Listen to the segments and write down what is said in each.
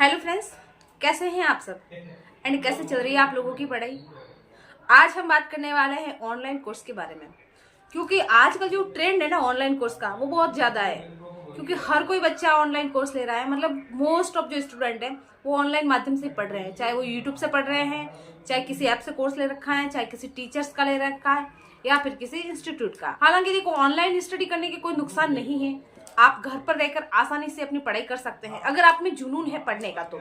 Hello friends, कैसे हैं आप सब एंड कैसे चल रही है आप लोगों की पढ़ाई। आज हम बात करने वाले हैं ऑनलाइन कोर्स के बारे में, क्योंकि आज का जो ट्रेंड है ना ऑनलाइन कोर्स का वो बहुत ज़्यादा है। क्योंकि हर कोई बच्चा ऑनलाइन कोर्स ले रहा है, मतलब मोस्ट ऑफ जो स्टूडेंट हैं वो ऑनलाइन माध्यम से पढ़ रहे हैं, चाहे वो यूट्यूब से पढ़ रहे हैं, चाहे किसी ऐप से कोर्स ले रखा है, चाहे किसी टीचर्स का ले रखा है या फिर किसी इंस्टीट्यूट का। हालांकि देखो, ऑनलाइन स्टडी करने के कोई नुकसान नहीं है। आप घर पर रहकर आसानी से अपनी पढ़ाई कर सकते हैं अगर आप में जुनून है पढ़ने का। तो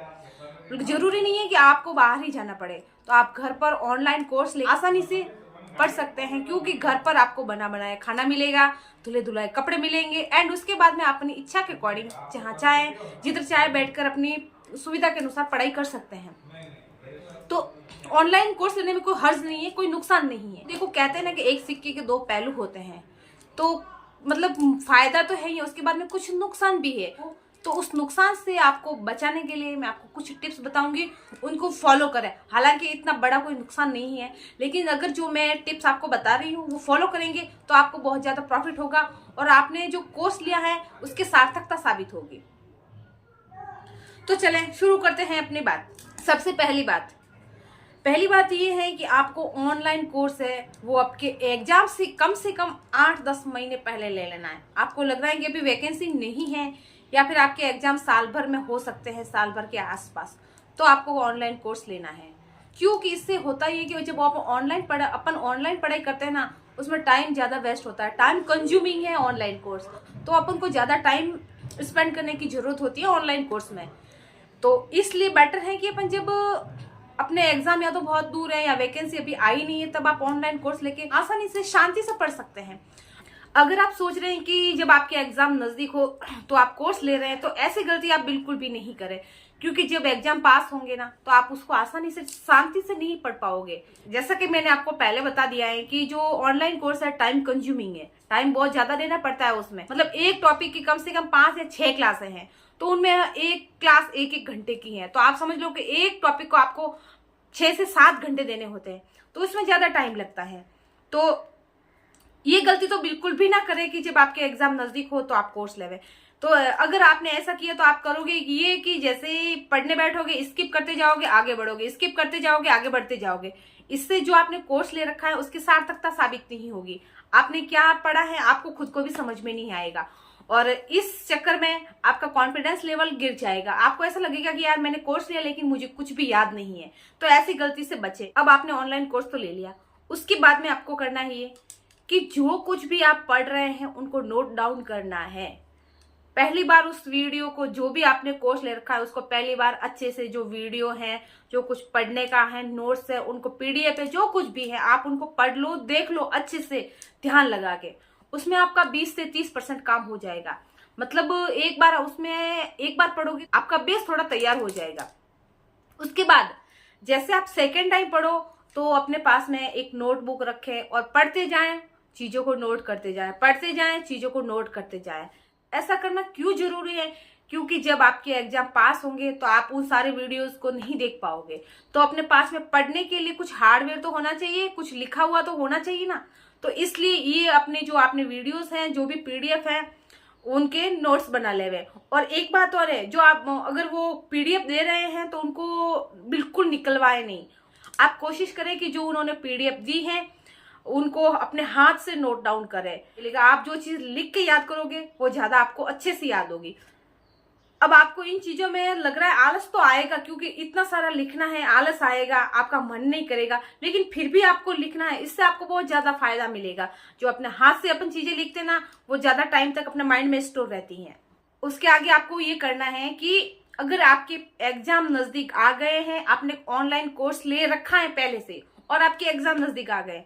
जरूरी नहीं है कि आपको बाहर ही जाना पड़े, तो आप घर पर ऑनलाइन कोर्स ले आसानी से पढ़ सकते हैं, क्योंकि घर पर आपको बना बनाया खाना मिलेगा, धुले धुलाए कपड़े मिलेंगे एंड उसके बाद में अपनी इच्छा के अकॉर्डिंग जहाँ चाहे जिधर चाहे बैठकर अपनी सुविधा के अनुसार पढ़ाई कर सकते हैं। तो ऑनलाइन कोर्स लेने में कोई हर्ज नहीं है, कोई नुकसान नहीं है। देखो, कहते हैं ना कि एक सिक्के के दो पहलू होते हैं, तो मतलब फायदा तो है ही, उसके बाद में कुछ नुकसान भी है। तो उस नुकसान से आपको बचाने के लिए मैं आपको कुछ टिप्स बताऊंगी, उनको फॉलो करें। हालांकि इतना बड़ा कोई नुकसान नहीं है, लेकिन अगर जो मैं टिप्स आपको बता रही हूँ वो फॉलो करेंगे तो आपको बहुत ज़्यादा प्रॉफिट होगा और आपने जो कोर्स लिया है उसकी सार्थकता साबित होगी। तो चलें शुरू करते हैं अपनी बात। सबसे पहली बात ये है कि आपको ऑनलाइन कोर्स है वो आपके एग्जाम से कम 8-10 महीने पहले ले लेना है। आपको लग रहा है कि अभी वैकेंसी नहीं है या फिर आपके एग्जाम साल भर में हो सकते हैं, साल भर के आसपास, तो आपको ऑनलाइन कोर्स लेना है। क्योंकि इससे होता ही है कि जब आप अपन ऑनलाइन पढ़ाई करते हैं ना, उसमें टाइम ज़्यादा वेस्ट होता है, टाइम कंज्यूमिंग है ऑनलाइन कोर्स, तो अपन को ज़्यादा टाइम स्पेंड करने की जरूरत होती है ऑनलाइन कोर्स में। तो इसलिए बेटर है कि अपन जब अपने एग्जाम या तो बहुत दूर है या वैकेंसी अभी आई नहीं है, तब आप ऑनलाइन कोर्स लेके आसानी से शांति से पढ़ सकते हैं। अगर आप सोच रहे हैं कि जब आपके एग्जाम नजदीक हो तो आप कोर्स ले रहे हैं, तो ऐसी गलती आप बिल्कुल भी नहीं करें, क्योंकि जब एग्जाम पास होंगे ना तो आप उसको आसानी से शांति से नहीं पढ़ पाओगे। जैसा कि मैंने आपको पहले बता दिया है कि जो ऑनलाइन कोर्स है टाइम कंज्यूमिंग है, टाइम बहुत ज्यादा देना पड़ता है उसमें। मतलब एक टॉपिक की कम से कम 5 या 6 क्लासें हैं, तो उनमें एक क्लास 1-1 घंटे की है, तो आप समझ लो कि एक टॉपिक को आपको 6 से 7 घंटे देने होते हैं, तो इसमें ज्यादा टाइम लगता है। तो ये गलती तो बिल्कुल भी ना करें कि जब आपके एग्जाम नजदीक हो तो आप कोर्स लेवे। तो अगर आपने ऐसा किया तो आप करोगे ये कि जैसे ही पढ़ने बैठोगे स्किप करते जाओगे आगे बढ़ोगे, स्किप करते जाओगे आगे बढ़ते जाओगे। इससे जो आपने कोर्स ले रखा है उसकी सार्थकता साबित नहीं होगी। आपने क्या पढ़ा है आपको खुद को भी समझ में नहीं आएगा और इस चक्कर में आपका कॉन्फिडेंस लेवल गिर जाएगा। आपको ऐसा लगेगा कि यार मैंने कोर्स लिया लेकिन मुझे कुछ भी याद नहीं है। तो ऐसी गलती से बचे। अब आपने ऑनलाइन कोर्स तो ले लिया, उसके बाद में आपको करना है ये कि जो कुछ भी आप पढ़ रहे हैं उनको नोट डाउन करना है। पहली बार उस वीडियो को, जो भी आपने कोर्स ले रखा है उसको पहली बार अच्छे से, जो वीडियो है, जो कुछ पढ़ने का है, नोट्स है, उनको पीडीएफ है, जो कुछ भी है आप उनको पढ़ लो, देख लो अच्छे से ध्यान लगा के। उसमें आपका 20 से 30% काम हो जाएगा। मतलब एक बार पढ़ोगे आपका बेस थोड़ा तैयार हो जाएगा। उसके बाद जैसे आप सेकेंड टाइम पढ़ो तो अपने पास में एक नोटबुक रखें और पढ़ते जाएं, चीजों को नोट करते जाएं, पढ़ते जाएं, चीजों को नोट करते जाएं। ऐसा करना क्यों जरूरी है? क्योंकि जब आपके एग्जाम पास होंगे तो आप उन सारे वीडियोस को नहीं देख पाओगे, तो अपने पास में पढ़ने के लिए कुछ हार्डवेयर तो होना चाहिए, कुछ लिखा हुआ तो होना चाहिए ना। तो इसलिए ये अपने जो आपने वीडियोस हैं, जो भी पीडीएफ है, उनके नोट्स बना ले हुए। और एक बात और है, जो आप अगर वो पीडीएफ दे रहे हैं तो उनको बिल्कुल निकलवाए नहीं। आप कोशिश करें कि जो उन्होंने पीडीएफ दी है उनको अपने हाथ से नोट डाउन करें। लेकिन आप जो चीज लिख के याद करोगे वो ज्यादा आपको अच्छे से याद होगी। अब आपको इन चीजों में लग रहा है आलस तो आएगा, क्योंकि इतना सारा लिखना है, आलस आएगा, आपका मन नहीं करेगा, लेकिन फिर भी आपको लिखना है। इससे आपको बहुत ज्यादा फायदा मिलेगा। जो अपने हाथ से अपन चीजें लिखते हैं ना, वो ज्यादा टाइम तक अपने माइंड में स्टोर रहती हैं। उसके आगे आपको ये करना है कि अगर आपके एग्जाम नजदीक आ गए हैं, आपने ऑनलाइन कोर्स ले रखा है पहले से और आपके एग्जाम नजदीक आ गए,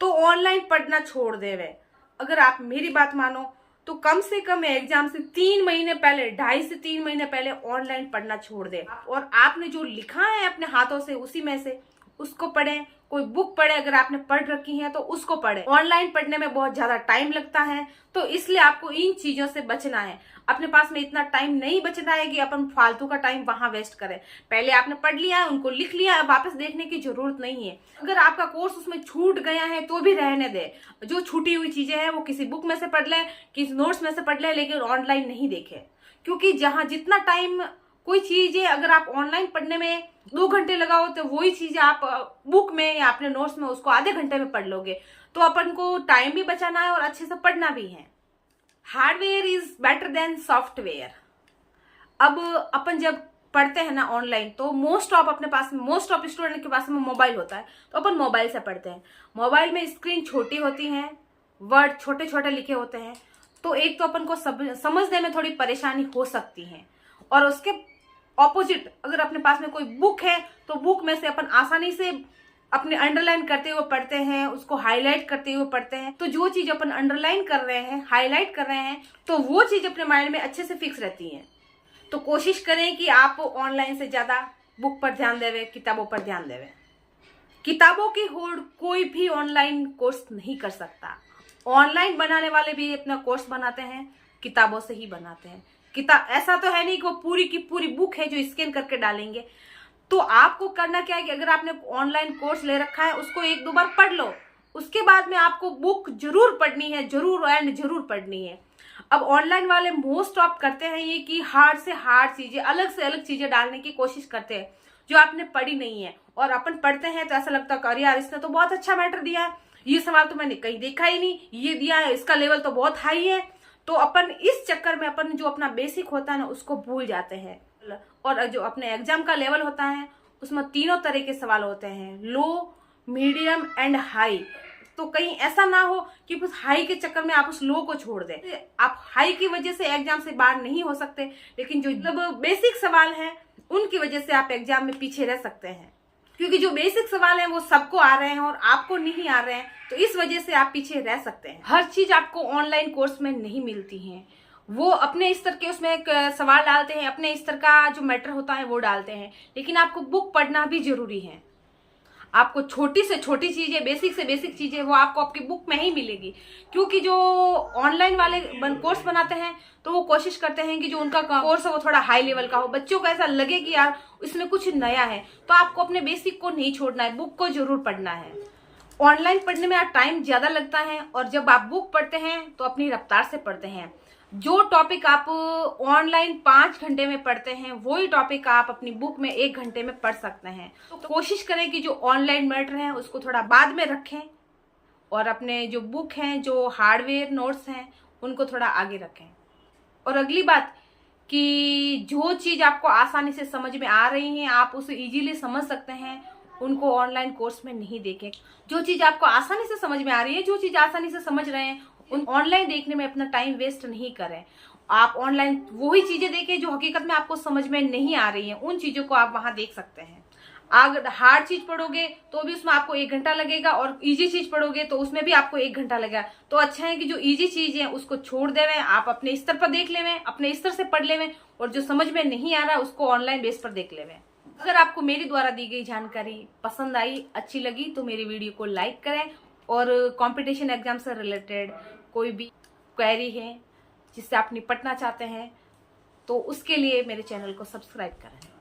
तो ऑनलाइन पढ़ना छोड़ देवे। अगर आप मेरी बात मानो तो कम से कम एग्जाम से 3 महीने पहले, 2.5 से 3 महीने पहले ऑनलाइन पढ़ना छोड़ दे और आपने जो लिखा है अपने हाथों से उसी में से उसको पढ़ें। कोई बुक पढ़े, अगर आपने पढ़ रखी है तो उसको पढ़े। ऑनलाइन पढ़ने में बहुत ज्यादा टाइम लगता है, तो इसलिए आपको इन चीजों से बचना है। अपने पास में इतना टाइम नहीं बचना है कि अपन फालतू का टाइम वहां वेस्ट करें। पहले आपने पढ़ लिया है, उनको लिख लिया, अब वापस देखने की जरूरत नहीं है। अगर आपका कोर्स उसमें छूट गया है तो भी रहने दे। जो छूटी हुई चीजें हैं वो किसी बुक में से पढ़ ले, किसी नोट्स में से पढ़ ले, लेकिन ऑनलाइन नहीं देखे। क्योंकि जहां जितना टाइम कोई चीजें अगर आप ऑनलाइन पढ़ने में 2 घंटे लगाओ तो वही चीजें आप बुक में या अपने नोट्स में उसको आधे घंटे में पढ़ लोगे। तो अपन को टाइम भी बचाना है और अच्छे से पढ़ना भी है। Hardware is better than software. अब अपन जब पढ़ते हैं ना ऑनलाइन, तो मोस्ट ऑफ स्टूडेंट के पास में मोबाइल होता है, तो अपन मोबाइल से पढ़ते हैं। मोबाइल में स्क्रीन छोटी होती है, वर्ड छोटे छोटे लिखे होते हैं, तो एक तो अपन को समझने में थोड़ी परेशानी हो सकती है। और उसके ऑपोजिट अगर अपने पास में कोई बुक है तो बुक में से अपन आसानी से अपने अंडरलाइन करते हुए पढ़ते हैं, उसको हाईलाइट करते हुए पढ़ते हैं। तो जो चीज अपन अंडरलाइन कर रहे हैं, हाईलाइट कर रहे हैं, तो वो चीज अपने माइंड में अच्छे से फिक्स रहती है। तो कोशिश करें कि आप ऑनलाइन से ज्यादा बुक पर ध्यान देवे, किताबों पर ध्यान देवे। किताबों की होड़ कोई भी ऑनलाइन कोर्स नहीं कर सकता। ऑनलाइन बनाने वाले भी अपना कोर्स बनाते हैं, किताबों से ही बनाते हैं। किताब ऐसा तो है नहीं कि वो पूरी की पूरी बुक है जो स्कैन करके डालेंगे। तो आपको करना क्या है कि अगर आपने ऑनलाइन कोर्स ले रखा है उसको 1-2 बार पढ़ लो, उसके बाद में आपको बुक जरूर पढ़नी है, जरूर पढ़नी है। अब ऑनलाइन वाले मोस्ट ऑफ करते हैं ये कि हार्ड से हार्ड चीजें, अलग से अलग चीजें डालने की कोशिश करते हैं जो आपने पढ़ी नहीं है। और अपन पढ़ते हैं तो ऐसा लगता है अरे यार इसने तो बहुत अच्छा मैटर दिया है, ये सवाल तो मैंने कहीं देखा ही नहीं, ये दिया है, इसका लेवल तो बहुत हाई है। तो अपन इस चक्कर में अपन जो अपना बेसिक होता है ना उसको भूल जाते हैं। और जो अपने एग्जाम का लेवल होता है उसमें 3 तरह के सवाल होते हैं, लो, मीडियम एंड हाई। तो कहीं ऐसा ना हो कि उस हाई के चक्कर में आप उस लो को छोड़ दें। आप हाई की वजह से एग्जाम से बाहर नहीं हो सकते, लेकिन जो मतलब बेसिक सवाल हैं उनकी वजह से आप एग्जाम में पीछे रह सकते हैं। क्योंकि जो बेसिक सवाल हैं वो सबको आ रहे हैं और आपको नहीं आ रहे हैं, तो इस वजह से आप पीछे रह सकते हैं। हर चीज आपको ऑनलाइन कोर्स में नहीं मिलती है। वो अपने स्तर के उसमें एक सवाल डालते हैं, अपने स्तर का जो मैटर होता है वो डालते हैं, लेकिन आपको बुक पढ़ना भी जरूरी है। आपको छोटी से छोटी चीजें, बेसिक से बेसिक चीजें वो आपको आपकी बुक में ही मिलेगी। क्योंकि जो ऑनलाइन वाले कोर्स बनाते हैं तो वो कोशिश करते हैं कि जो उनका कोर्स है वो थोड़ा हाई लेवल का हो, बच्चों को ऐसा लगे कि यार इसमें कुछ नया है। तो आपको अपने बेसिक को नहीं छोड़ना है, बुक को जरूर पढ़ना है। ऑनलाइन पढ़ने में टाइम ज्यादा लगता है और जब आप बुक पढ़ते हैं तो अपनी रफ्तार से पढ़ते हैं। जो टॉपिक आप ऑनलाइन 5 घंटे में पढ़ते हैं वही टॉपिक आप अपनी बुक में 1 घंटे में पढ़ सकते हैं। तो कोशिश करें कि जो ऑनलाइन मैटर है उसको थोड़ा बाद में रखें और अपने जो बुक हैं, जो हार्डवेयर नोट्स हैं, उनको थोड़ा आगे रखें। और अगली बात कि जो चीज आपको आसानी से समझ में आ रही है, आप उसे इजीली समझ सकते हैं, उनको ऑनलाइन कोर्स में नहीं देखें। जो चीज आपको आसानी से समझ में आ रही है, जो चीज आसानी से समझ रहे हैं, उन ऑनलाइन देखने में अपना टाइम वेस्ट नहीं करें। आप ऑनलाइन वही चीजें देखें जो हकीकत में आपको समझ में नहीं आ रही हैं, उन चीजों को आप वहां देख सकते हैं। अगर हार्ड चीज पढ़ोगे तो भी उसमें आपको 1 घंटा लगेगा और इजी चीज पढ़ोगे तो उसमें भी आपको 1 घंटा लगेगा। तो अच्छा है कि जो इजी चीज है उसको छोड़ देवें, आप अपने स्तर पर देख लेवें, अपने स्तर से पढ़ लेवें, और जो समझ में नहीं आ रहा उसको ऑनलाइन बेस पर देख लेवें। अगर आपको मेरी द्वारा दी गई जानकारी पसंद आई, अच्छी लगी, तो मेरी वीडियो को लाइक करें। और कंपटीशन एग्जाम से रिलेटेड कोई भी क्वेरी है जिससे आप निपटना चाहते हैं तो उसके लिए मेरे चैनल को सब्सक्राइब करें।